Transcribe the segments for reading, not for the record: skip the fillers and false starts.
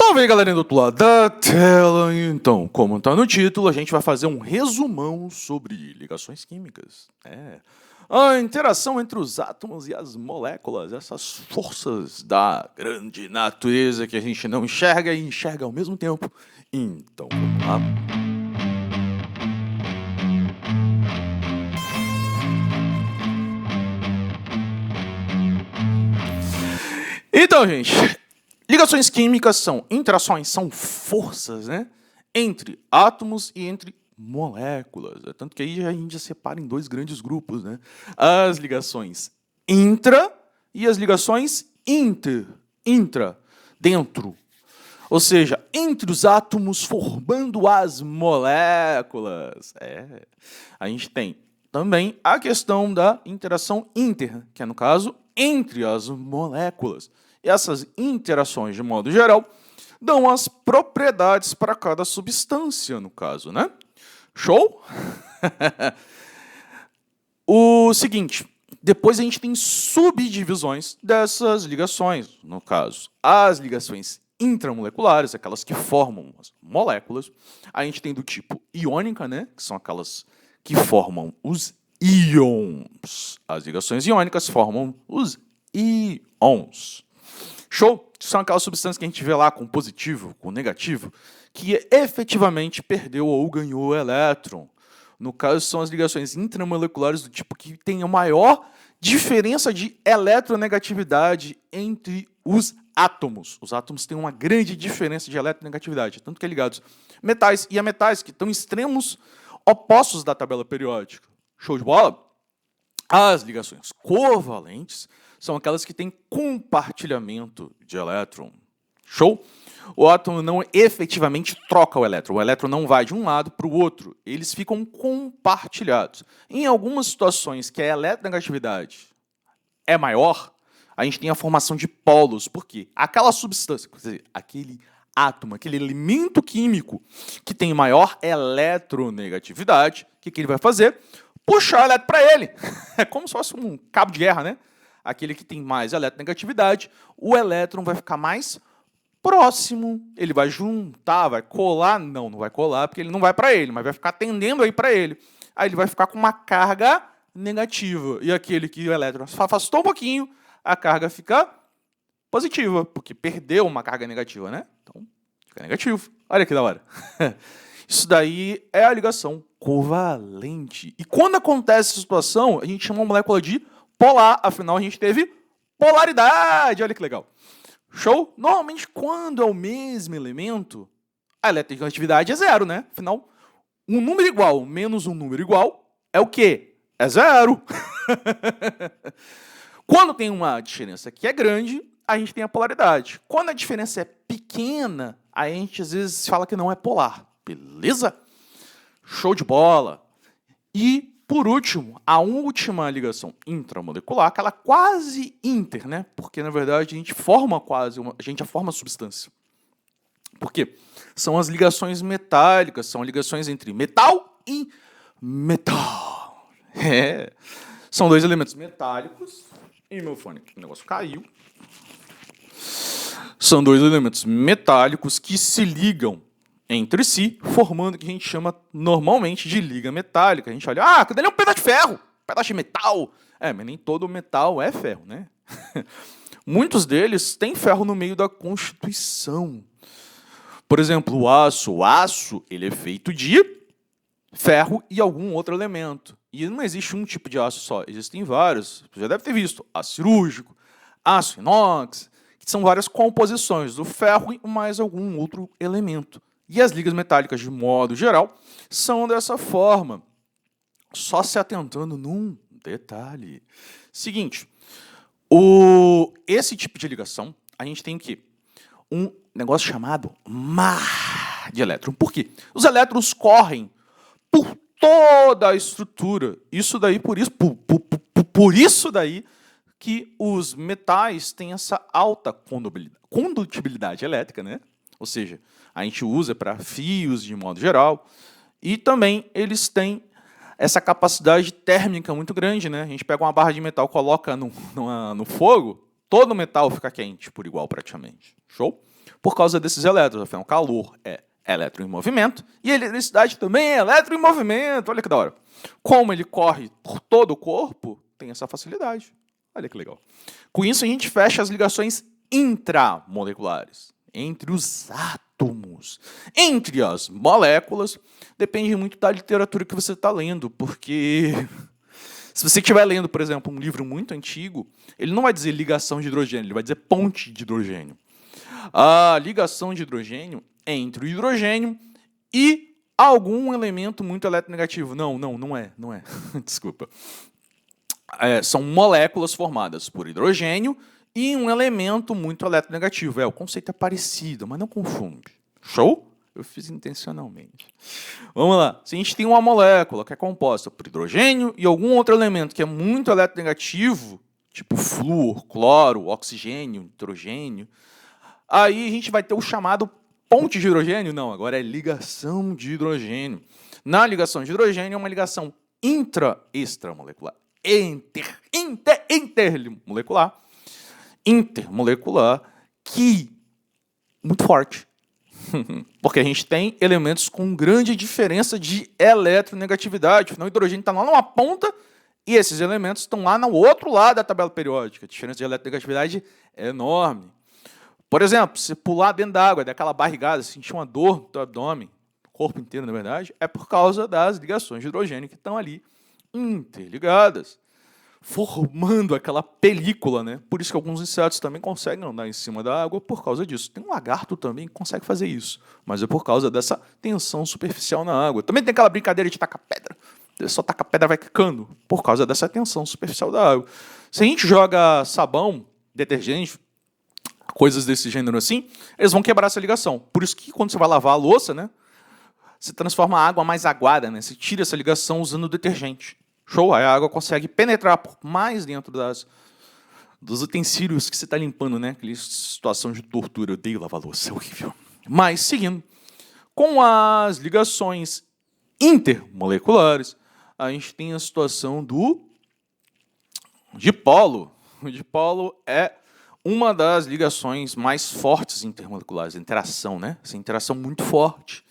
Salve aí, galerinha do outro lado da tela. Então, como está no título, a gente vai fazer um resumão sobre ligações químicas. A interação entre os átomos e as moléculas, essas forças da grande natureza que a gente não enxerga e enxerga ao mesmo tempo. Então, vamos lá. Então, gente, ligações químicas são interações, são forças, né, entre átomos e entre moléculas. Tanto que aí a gente já separa em dois grandes grupos, né? As ligações intra e as ligações inter. Intra, dentro. Ou seja, entre os átomos formando as moléculas. A gente tem também a questão da interação inter, que é, no caso, entre as moléculas. E essas interações, de modo geral, dão as propriedades para cada substância, no caso, né? Show? O seguinte, depois a gente tem subdivisões dessas ligações, no caso, as ligações intramoleculares, aquelas que formam as moléculas. A gente tem do tipo iônica, né, que são aquelas que formam os íons. As ligações iônicas formam os íons. Show? São aquelas substâncias que a gente vê lá com positivo, com negativo, que efetivamente perdeu ou ganhou elétron. No caso, são as ligações intramoleculares do tipo que tem a maior diferença de eletronegatividade entre os átomos. Os átomos têm uma grande diferença de eletronegatividade, tanto que é ligados metais e ametais, que estão em extremos opostos da tabela periódica. Show de bola? As ligações covalentes são aquelas que têm compartilhamento de elétron. Show? O átomo não efetivamente troca o elétron não vai de um lado para o outro, eles ficam compartilhados. Em algumas situações que a eletronegatividade é maior, a gente tem a formação de polos, porque aquela substância, quer dizer, aquele átomo, aquele elemento químico que tem maior eletronegatividade, o que ele vai fazer? Puxar o elétron para ele. É como se fosse um cabo de guerra, né? Aquele que tem mais eletronegatividade, o elétron vai ficar mais próximo, ele vai juntar, vai colar, não vai colar, porque ele não vai para ele, mas vai ficar tendendo aí para ele. Aí ele vai ficar com uma carga negativa, e aquele que o elétron afastou um pouquinho, a carga fica positiva, porque perdeu uma carga negativa, né? Então, fica negativo. Olha que da hora. Isso daí é a ligação covalente. E quando acontece essa situação, a gente chama a molécula de polar, afinal a gente teve polaridade. Olha que legal. Show? Normalmente, quando é o mesmo elemento, a eletronegatividade é zero, né? Afinal, um número igual menos um número igual é o quê? É zero. Quando tem uma diferença que é grande, a gente tem a polaridade. Quando a diferença é pequena, a gente às vezes fala que não é polar. Beleza? Show de bola. E, por último, a última ligação intramolecular, aquela quase inter, né? Porque, na verdade, a gente já forma a substância. Por quê? São as ligações metálicas, são ligações entre metal e metal. São dois elementos metálicos. E meu fone, o negócio caiu. São dois elementos metálicos que se ligam entre si, formando o que a gente chama normalmente de liga metálica. A gente olha, cadê um pedaço de ferro? Um pedaço de metal. Mas nem todo metal é ferro, né? Muitos deles têm ferro no meio da constituição. Por exemplo, o aço. O aço, ele é feito de ferro e algum outro elemento. E não existe um tipo de aço só, existem vários. Você já deve ter visto aço cirúrgico, aço inox, que são várias composições do ferro e mais algum outro elemento. E as ligas metálicas, de modo geral, são dessa forma. Só se atentando num detalhe. Seguinte, esse tipo de ligação, a gente tem o quê? Um negócio chamado mar de elétron. Por quê? Os elétrons correm por toda a estrutura. Isso daí, por isso daí que os metais têm essa alta condutibilidade elétrica, né? Ou seja, a gente usa para fios de modo geral, e também eles têm essa capacidade térmica muito grande, né? A gente pega uma barra de metal, coloca no fogo, todo o metal fica quente por igual praticamente. Show? por causa desses elétrons. Afinal, calor é elétron em movimento e a eletricidade também é elétron em movimento. Olha que da hora. Como ele corre por todo o corpo, tem essa facilidade. Olha que legal. Com isso, a gente fecha as ligações intramoleculares, entre os átomos, entre as moléculas. Depende muito da literatura que você está lendo, porque se você estiver lendo, por exemplo, um livro muito antigo, ele não vai dizer ligação de hidrogênio, ele vai dizer ponte de hidrogênio. A ligação de hidrogênio é entre o hidrogênio e algum elemento muito eletronegativo. Não é. Desculpa. São moléculas formadas por hidrogênio e um elemento muito eletronegativo. O conceito é parecido, mas não confunde. Show? Eu fiz intencionalmente. Vamos lá. Se a gente tem uma molécula que é composta por hidrogênio e algum outro elemento que é muito eletronegativo, tipo flúor, cloro, oxigênio, nitrogênio, aí a gente vai ter o chamado ponte de hidrogênio. Não, agora é ligação de hidrogênio. Na ligação de hidrogênio é uma ligação intra-extramolecular. Intermolecular, que muito forte. Porque a gente tem elementos com grande diferença de eletronegatividade. Afinal, o hidrogênio está lá numa ponta e esses elementos estão lá no outro lado da tabela periódica. A diferença de eletronegatividade é enorme. Por exemplo, se pular dentro da água, daquela barrigada, sentir uma dor no abdômen, o corpo inteiro, na verdade, é por causa das ligações de hidrogênio que estão ali interligadas, formando aquela película, né? Por isso que alguns insetos também conseguem andar em cima da água por causa disso. Tem um lagarto também que consegue fazer isso, mas é por causa dessa tensão superficial na água. Também tem aquela brincadeira de tacar pedra. Só taca pedra vai quicando por causa dessa tensão superficial da água. Se a gente joga sabão, detergente, coisas desse gênero assim, eles vão quebrar essa ligação. Por isso que quando você vai lavar a louça, né, você transforma a água mais aguada, né? Você tira essa ligação usando o detergente. Show? Aí a água consegue penetrar por mais dentro dos utensílios que você está limpando, né? Aquela situação de tortura. Eu odeio lavar louça, é horrível. Mas, seguindo, com as ligações intermoleculares, a gente tem a situação do dipolo. O dipolo é uma das ligações mais fortes intermoleculares, a interação, né? Essa interação muito forte.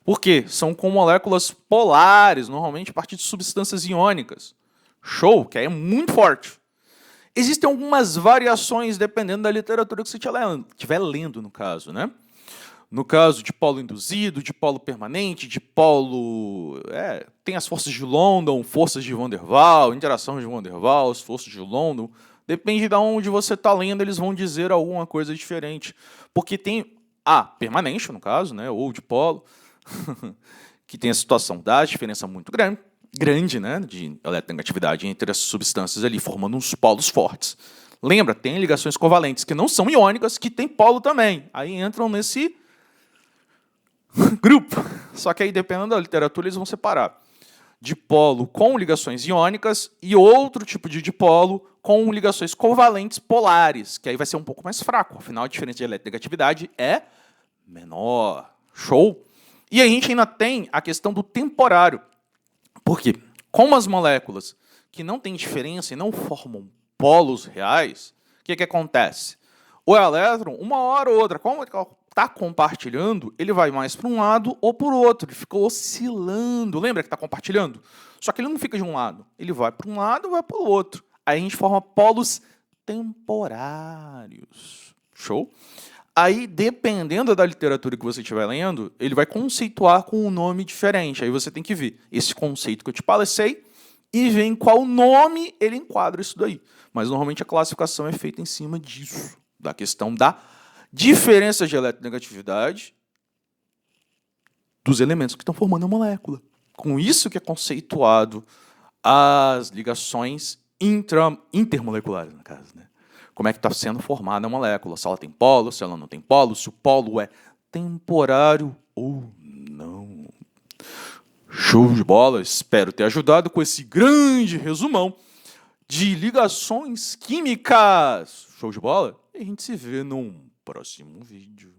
Por quê? São com moléculas polares, normalmente a partir de substâncias iônicas. Show, que aí é muito forte. Existem algumas variações dependendo da literatura que você estiver lendo, no caso, né? No caso de polo induzido, de polo permanente, de polo... tem as forças de London, forças de Van der Waals, interação de Van der Waals, forças de London. Depende de onde você está lendo, eles vão dizer alguma coisa diferente. Porque tem a permanente, no caso, né? Ou de polo, que tem a situação da diferença muito grande, né, de eletronegatividade entre as substâncias ali, formando uns polos fortes. Lembra, tem ligações covalentes que não são iônicas, que tem polo também. Aí entram nesse grupo. Só que aí, dependendo da literatura, eles vão separar dipolo com ligações iônicas e outro tipo de dipolo com ligações covalentes polares, que aí vai ser um pouco mais fraco. Afinal, a diferença de eletronegatividade é menor. Show? E a gente ainda tem a questão do temporário. Por quê? Como as moléculas que não têm diferença e não formam polos reais, o que acontece? O elétron, uma hora ou outra, como ele está compartilhando, ele vai mais para um lado ou para o outro. Ele fica oscilando. Lembra que está compartilhando? Só que ele não fica de um lado. Ele vai para um lado e vai para o outro. Aí a gente forma polos temporários. Show? Aí, dependendo da literatura que você estiver lendo, ele vai conceituar com um nome diferente. Aí você tem que ver esse conceito que eu te palestei e ver em qual nome ele enquadra isso daí. Mas, normalmente, a classificação é feita em cima disso, da questão da diferença de eletronegatividade dos elementos que estão formando a molécula. Com isso que é conceituado as ligações intermoleculares, no caso, né? Como é que está sendo formada a molécula, se ela tem polo, se ela não tem polo, se o polo é temporário ou não. Show de bola, espero ter ajudado com esse grande resumão de ligações químicas. Show de bola? E a gente se vê num próximo vídeo.